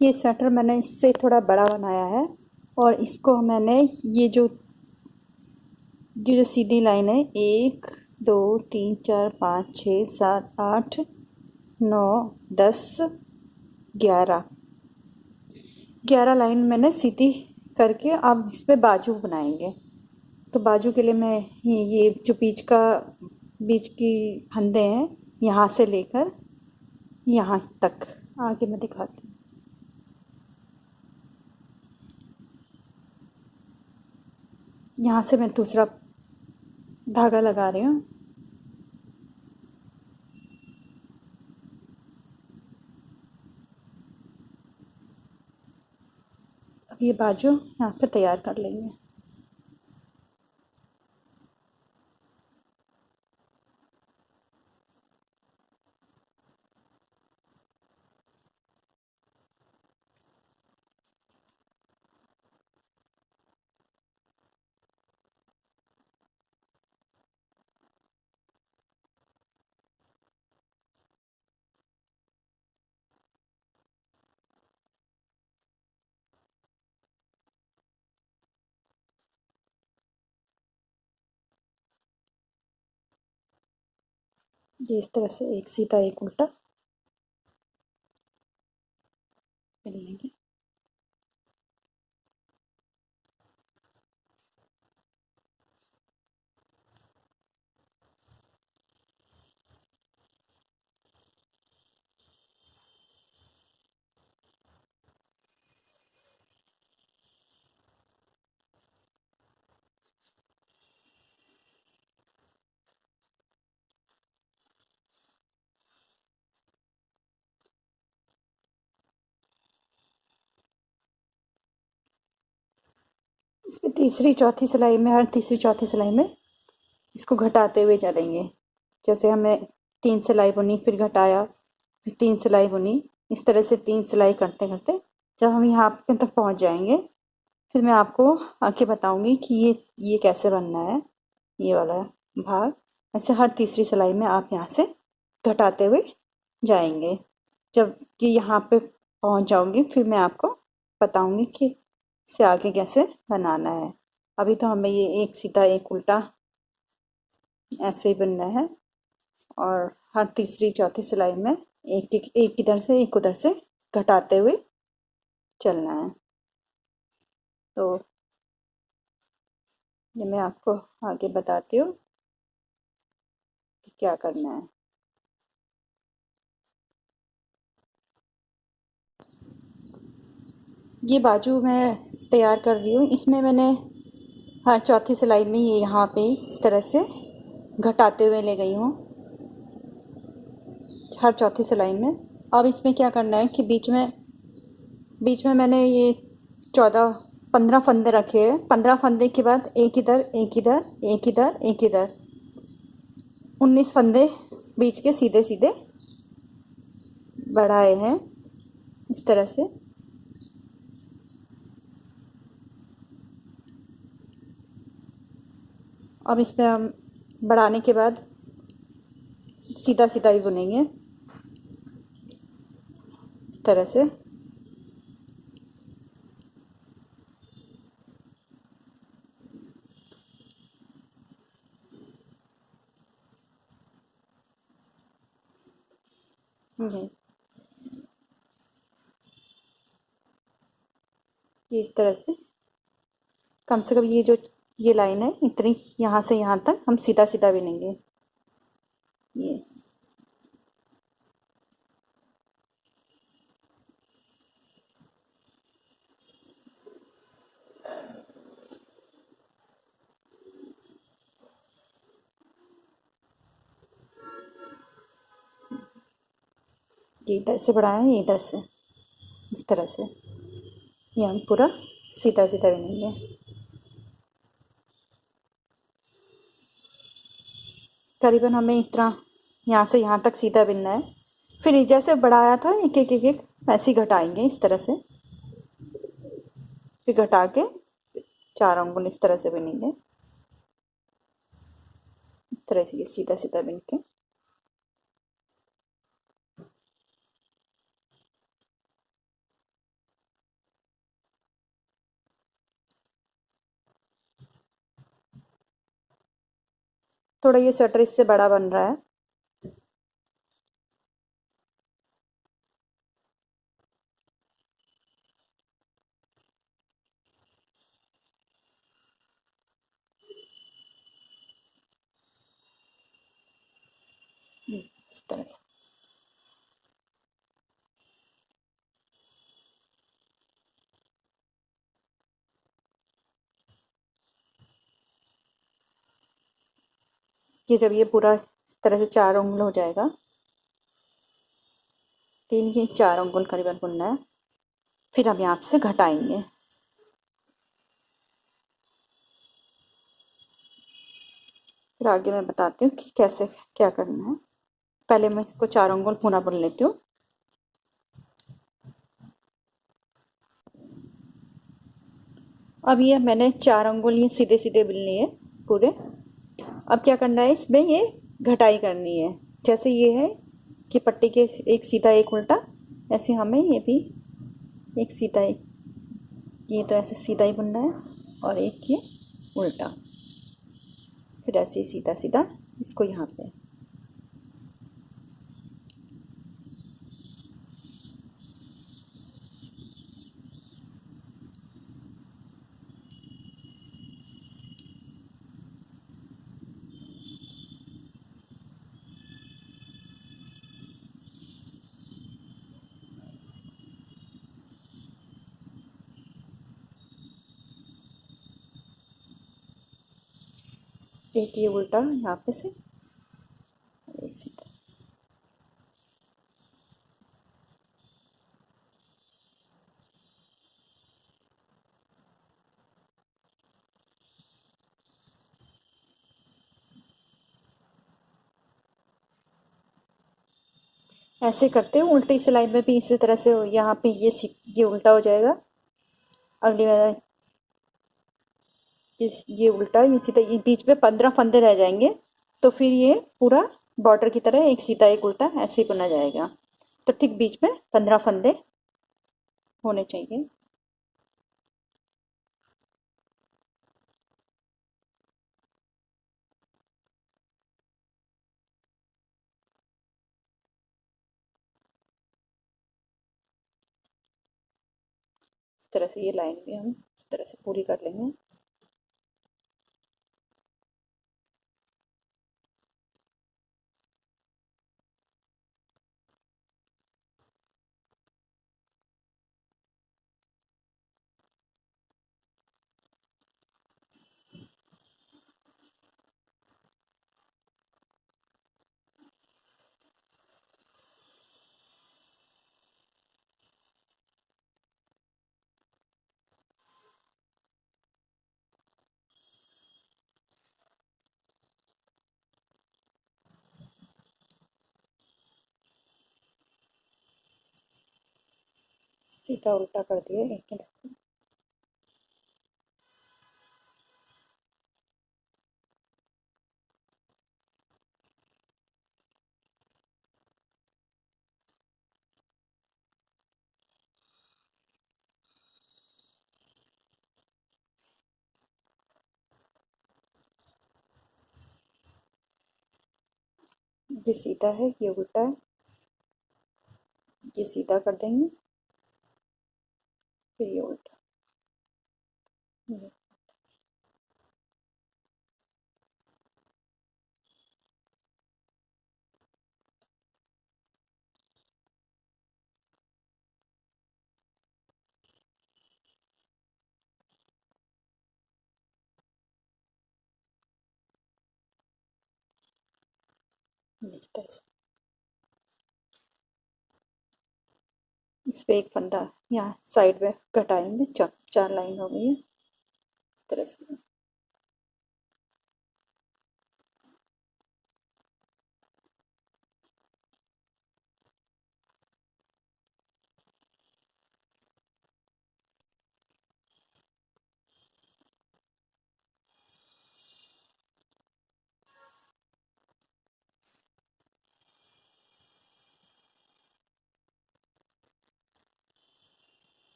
ये स्वेटर मैंने इससे थोड़ा बड़ा बनाया है और इसको मैंने ये जो सीधी लाइन है, 1 2 3 4 5 6 7 8 9 10 11 11 लाइन मैंने सीधी करके अब इस पे बाजू बनाएंगे। तो बाजू के लिए मैं ये जो बीच की फंदे हैं, यहाँ से लेकर यहाँ तक आगे मैं दिखाती हूँ। यहाँ से मैं दूसरा धागा लगा रही हूँ। अब ये बाजू यहाँ पे तैयार कर लेंगे। ये इस तरह से एक सीधा एक उल्टा कर लेंगे। इसमें तीसरी चौथी सिलाई में, हर तीसरी चौथी सिलाई में इसको घटाते हुए चलेंगे। जैसे हमने 3 सिलाई बुनी, फिर घटाया, फिर 3 सिलाई बुनी, इस तरह से 3 सिलाई करते करते जब हम यहाँ पे तक पहुँच जाएंगे, फिर मैं आपको आके बताऊंगी कि ये कैसे बनना है, ये वाला भाग। ऐसे हर तीसरी सिलाई में आप यहाँ से घटाते हुए जाएंगे। जब ये यहाँ पे पहुँच जाओगे, फिर मैं आपको बताऊंगी कि इसे आगे कैसे बनाना है। अभी तो हमें ये एक सीधा एक उल्टा ऐसे ही बनना है और हर तीसरी चौथी सिलाई में एक इधर से एक उधर से घटाते हुए चलना है। तो ये मैं आपको आगे बताती हूँ कि क्या करना है। ये बाजू मैं तैयार कर रही हूँ। इसमें मैंने हर चौथी सिलाई में ये यहाँ पे इस तरह से घटाते हुए ले गई हूँ, हर चौथी सिलाई में। अब इसमें क्या करना है कि बीच में मैंने ये 15 फंदे रखे हैं। 15 फंदे के बाद एक इधर एक इधर एक इधर एक इधर, 19 फंदे बीच के सीधे सीधे बढ़ाए हैं इस तरह से। अब इसमें हम बढ़ाने के बाद सीधा सीधा ही बुनेंगे इस तरह से। ये इस तरह से कम से कम ये लाइन है इतनी, यहाँ से यहाँ तक हम सीधा सीधा बुनेंगे। ये इधर से बढ़ाया है, ये इधर से इस तरह से ये हम पूरा सीधा सीधा बुनेंगे। करीबन हमें इतना यहाँ से यहाँ तक सीधा बुनना है। फिर जैसे बढ़ाया था एक एक एक एक ऐसे ही घटाएंगे इस तरह से, फिर घटा के 4 अंगुल इस तरह से बुनेंगे। इस तरह से ये सीधा सीधा बुन के थोड़ा ये स्वेटर इससे बड़ा बन रहा है। इस तरह से। कि जब ये पूरा इस तरह से 4 उंगल हो जाएगा, 3 की 4 उंगल करीबन बुनना है, फिर हम यहाँ से घटाएंगे। फिर आगे मैं बताती हूँ कि कैसे क्या करना है। पहले मैं इसको 4 उंगल पूरा बुन लेती हूँ। अब ये मैंने 4 उंगल ये सीधे सीधे बुन लिए पूरे। अब क्या करना है, इसमें ये घटाई करनी है। जैसे ये है कि पट्टी के एक सीधा एक उल्टा, ऐसे हमें ये भी एक सीधा एक, ये तो ऐसे सीधा ही बुनना है, और एक ये उल्टा, फिर ऐसे ही सीधा सीधा इसको यहाँ पे। एक ये उल्टा यहाँ पे से, एक सीधा। ऐसे करते हैं उल्टी सिलाई में भी इसी तरह से। यहाँ पे ये उल्टा हो जाएगा। अगली बार ये उल्टा, ये सीधा, ये बीच में 15 फंदे रह जाएंगे, तो फिर ये पूरा बॉर्डर की तरह एक सीधा एक उल्टा ऐसे ही बुना जाएगा। तो ठीक बीच में 15 फंदे होने चाहिए। इस तरह से ये लाइन भी हम इस तरह से पूरी कर लेंगे। सीधा उल्टा कर दिए एक ही तरफ से। ये सीधा है, ये उल्टा है, ये सीधा कर देंगे, फिर ये उल्टा। ये इस तरह से। इस पे एक फंदा यहाँ साइड में घटाएंगे। 4 लाइन हो गई है इस तरह से।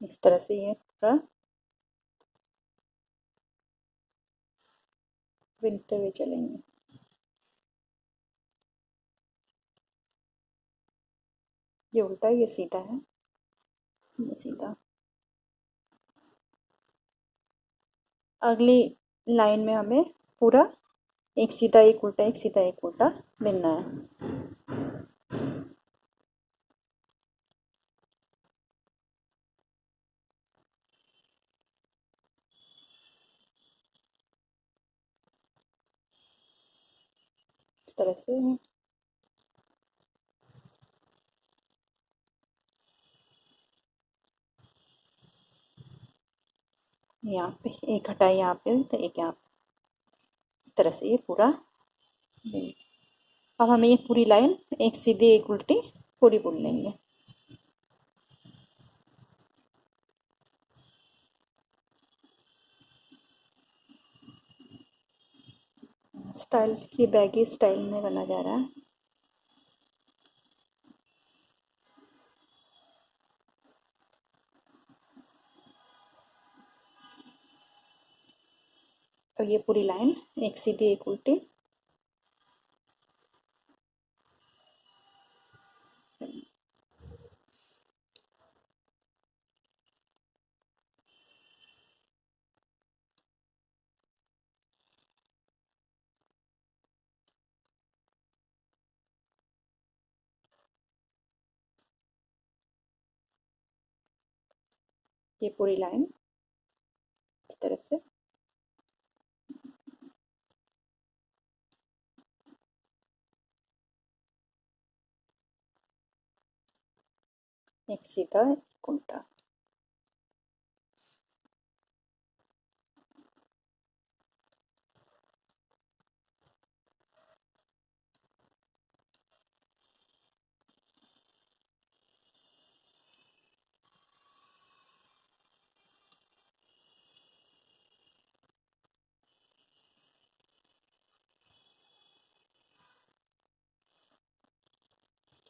इस तरह से ये पूरा बिनते हुए चलेंगे। ये उल्टा ये सीधा है, ये सीधा। अगली लाइन में हमें पूरा एक सीधा एक उल्टा एक सीधा एक उल्टा बिनना है। इस तरह से यहाँ पे एक हटाई, यहाँ पे तो एक यहाँ पे, इस तरह से ये पूरा बिन। अब हमें ये पूरी लाइन एक सीधी एक उल्टी पूरी बुन लेंगे। स्टाइल ये बैगी स्टाइल में बना जा रहा है। और ये पूरी लाइन एक सीधी एक उल्टी। ये पूरी लाइन इस तरह से एक सीधा एक उल्टा।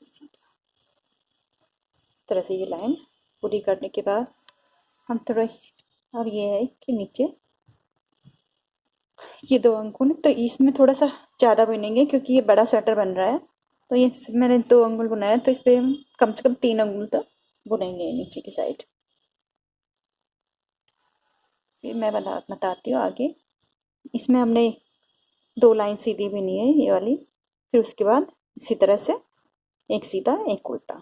सीधा इस तरह से ये लाइन पूरी करने के बाद हम थोड़ा, अब ये है कि नीचे ये दो अंगुल, तो इसमें थोड़ा सा ज़्यादा बुनेंगे क्योंकि ये बड़ा स्वेटर बन रहा है। तो ये मैंने 2 अंगुल बुनाया, तो इस पर हम कम से कम 3 अंगुल तक बुनेंगे नीचे की साइड। फिर मैं बताती हूँ आगे। इसमें हमने 2 लाइन सीधी बुनी है ये वाली, फिर उसके बाद इसी तरह से एक सीधा एक उल्टा,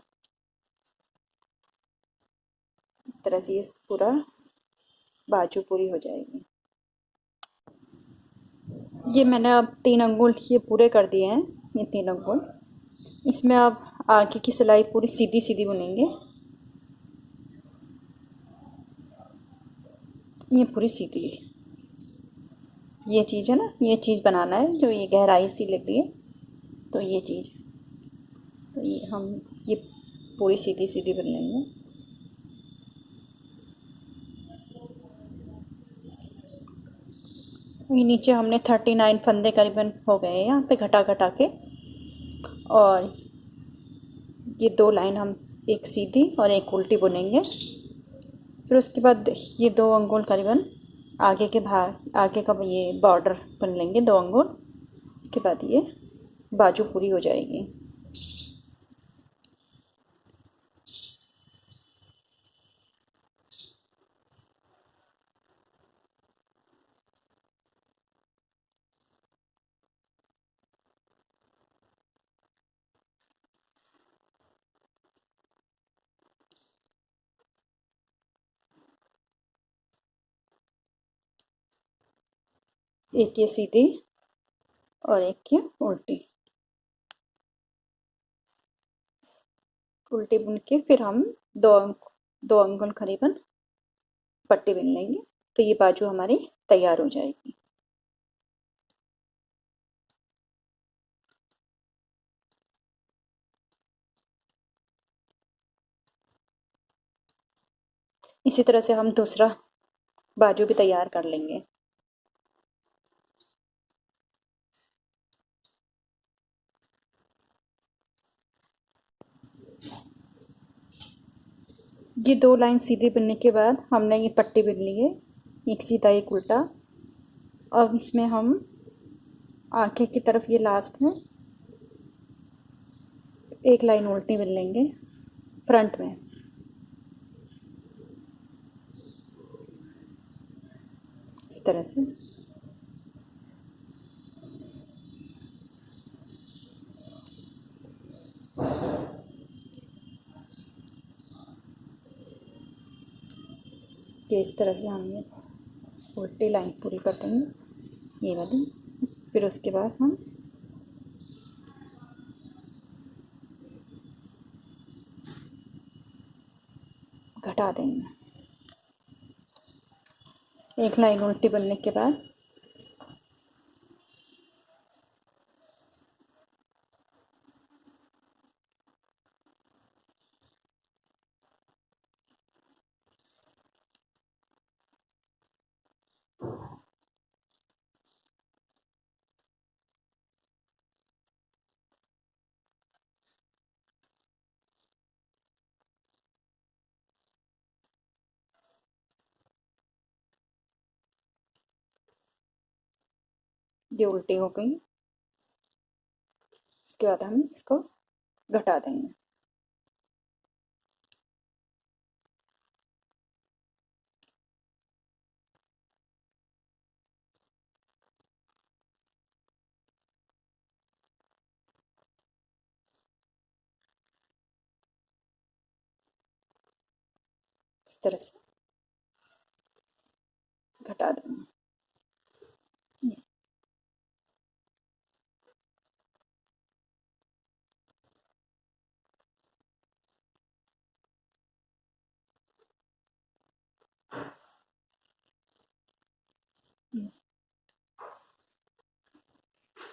इस तरह से ये पूरा बाजू पूरी हो जाएगी। ये मैंने अब 3 अंगुल ये पूरे कर दिए हैं, ये 3 अंगुल। इसमें अब आगे की सिलाई पूरी सीधी सीधी बुनेंगे। ये पूरी सीधी, ये चीज़ है ना, ये चीज़ बनाना है जो ये गहराई सी लग रही है, तो ये चीज़, तो ये हम ये पूरी सीधी सीधी बन लेंगे। ये नीचे हमने 39 फंदे करीबन हो गए हैं यहाँ पे घटा घटा के। और ये 2 लाइन हम एक सीधी और एक उल्टी बुनेंगे। फिर उसके बाद ये 2 अंगुल करीबन आगे के भाग, आगे का ये बॉर्डर बन लेंगे 2 अंगुल। उसके बाद ये बाजू पूरी हो जाएगी। एक ये सीधी और एक ये उल्टी, उल्टी बुन के फिर हम 2 अंगुल करीबन पट्टी बुन लेंगे, तो ये बाजू हमारी तैयार हो जाएगी। इसी तरह से हम दूसरा बाजू भी तैयार कर लेंगे। ये 2 लाइन सीधी बुनने के बाद हमने ये पट्टी बुन ली है, एक सीधा एक उल्टा। अब इसमें हम आगे की तरफ ये लास्ट में एक लाइन उल्टी बुन लेंगे फ्रंट में। इस तरह से कि इस तरह से हम ये उल्टी लाइन पूरी कर देंगे, ये वाली। फिर उसके बाद हम घटा देंगे एक लाइन उल्टी बनने के बाद। ये उल्टी हो गई। इसके बाद हम इसको घटा देंगे। इस तरह से घटा देंगे।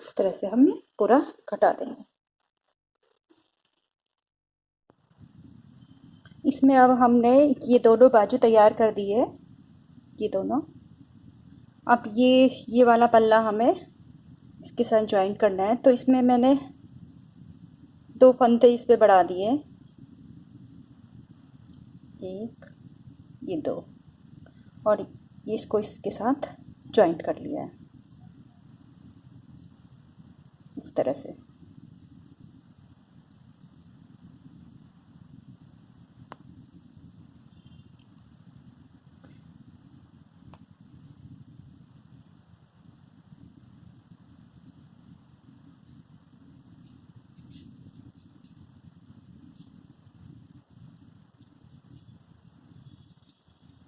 इस तरह से हम पूरा घटा देंगे। इसमें अब हमने ये दोनों बाजू तैयार कर दी है, ये दोनों। अब ये वाला पल्ला हमें इसके साथ ज्वाइन करना है, तो इसमें मैंने 2 फंदे इस पे बढ़ा दिए, एक, ये 2, और ये इसको इसके साथ ज्वाइंट कर लिया है इस तरह से।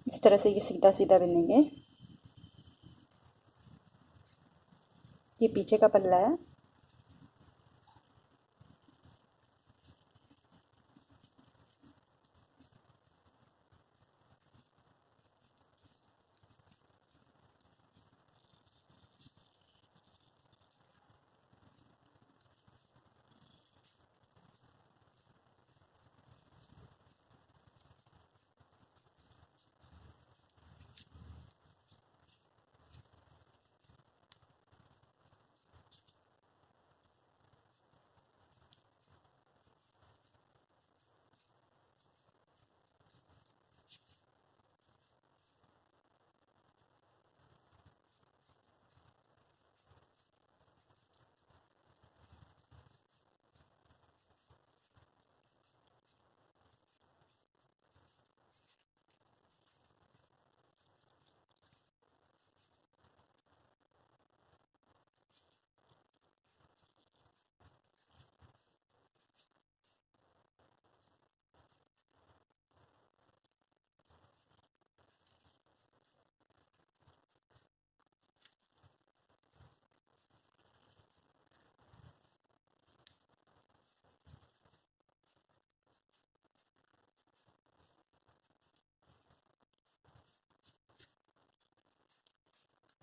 इस तरह से ये सीधा सीधा बनेंगे। ये पीछे का पल्ला है।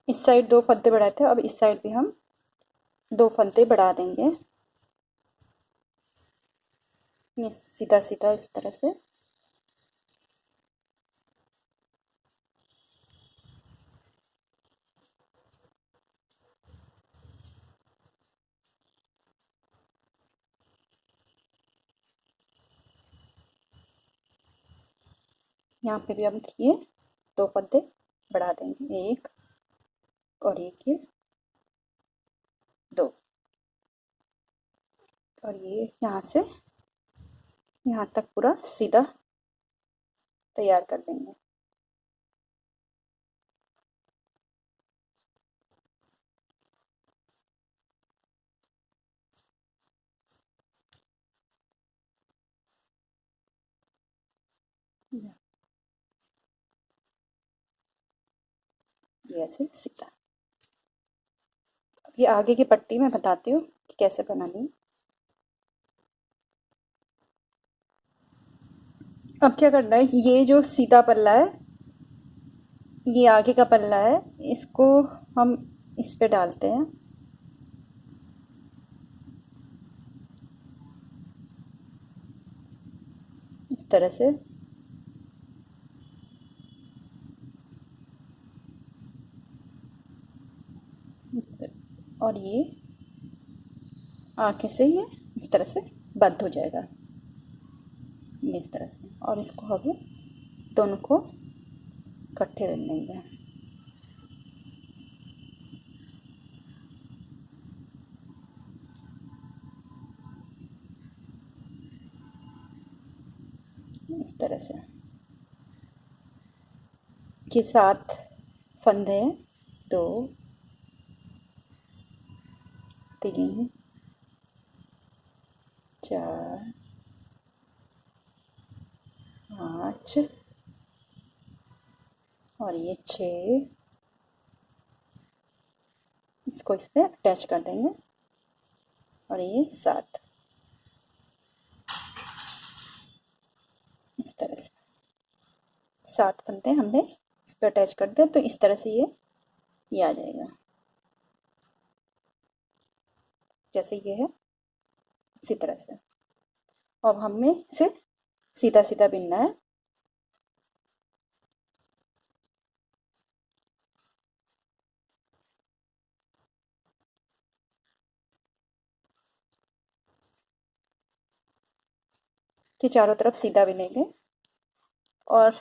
इस साइड 2 फंदे बढ़ाए थे, अब इस साइड भी हम 2 फंदे बढ़ा देंगे, ये सीधा सीधा इस तरह से। यहाँ पे भी हम ये 2 फंदे बढ़ा देंगे, 1 और 1 ये 2, और ये यहाँ से यहाँ तक पूरा सीधा तैयार कर देंगे। ये ऐसे सीधा। अब ये आगे की पट्टी मैं बताती हूँ कि कैसे बनानी है। अब क्या करना है, ये जो सीधा पल्ला है, ये आगे का पल्ला है, इसको हम इस पे डालते हैं। इस तरह से और ये आगे से ये इस तरह से बंद हो जाएगा, ये इस तरह से। और इसको हम दोनों को इकट्ठे रख लेंगे। इस तरह से के 7 फंदे हैं, 2 3 4 5 और ये 6, इसको इस पर अटैच कर देंगे, और ये 7 इस तरह से 7 फंदे हमने इस पर अटैच कर दिया, तो इस तरह से ये आ जाएगा। जैसे ये है इसी तरह से। अब हमें इसे सीधा सीधा बिनना है। कि चारों तरफ सीधा बिनेंगे, और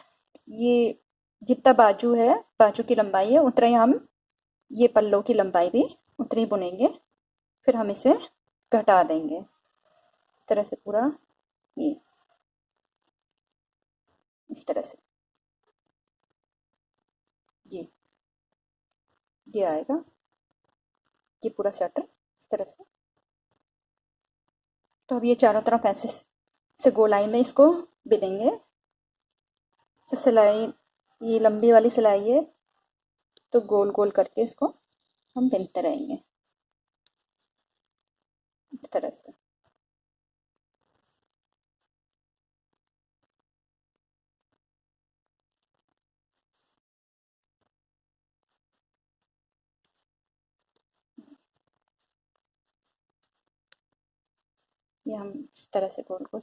ये जितना बाजू है, बाजू की लंबाई है, उतना ही हम ये पल्लों की लंबाई भी उतनी बुनेंगे। फिर हम इसे घटा देंगे इस तरह से पूरा, इस तरह से ये आएगा, ये पूरा स्वेटर इस तरह से। तो अब ये चारों तरफ ऐसे से गोलाई में इसको बिनेंगे। तो सिलाई, ये लंबी वाली सिलाई है, तो गोल गोल करके इसको हम बिनते रहेंगे इस तरह से। ये हम इस तरह से गोल गोल,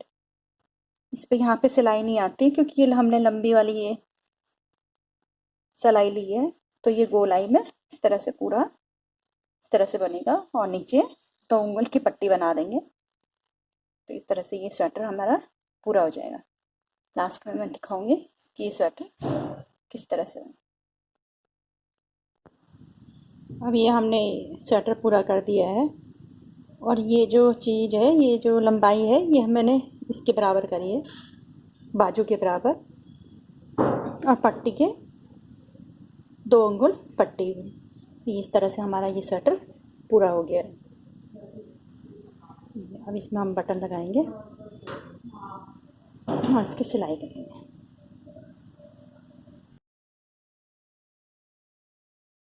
इस पे यहाँ पे सिलाई नहीं आती क्योंकि ये हमने लंबी वाली ये सिलाई ली है। तो ये गोलाई में इस तरह से पूरा इस तरह से बनेगा, और नीचे 2 उंगल की पट्टी बना देंगे। तो इस तरह से ये स्वेटर हमारा पूरा हो जाएगा। लास्ट में मैं दिखाऊंगी कि ये स्वेटर किस तरह से बने। अब ये हमने स्वेटर पूरा कर दिया है, और ये जो चीज़ है, ये जो लंबाई है, ये मैंने इसके बराबर करी है, बाजू के बराबर, और पट्टी के 2 उंगल पट्टी हुई। इस तरह से हमारा ये स्वेटर पूरा हो गया है। अब इसमें हम बटन लगाएंगे और इसकी सिलाई करेंगे।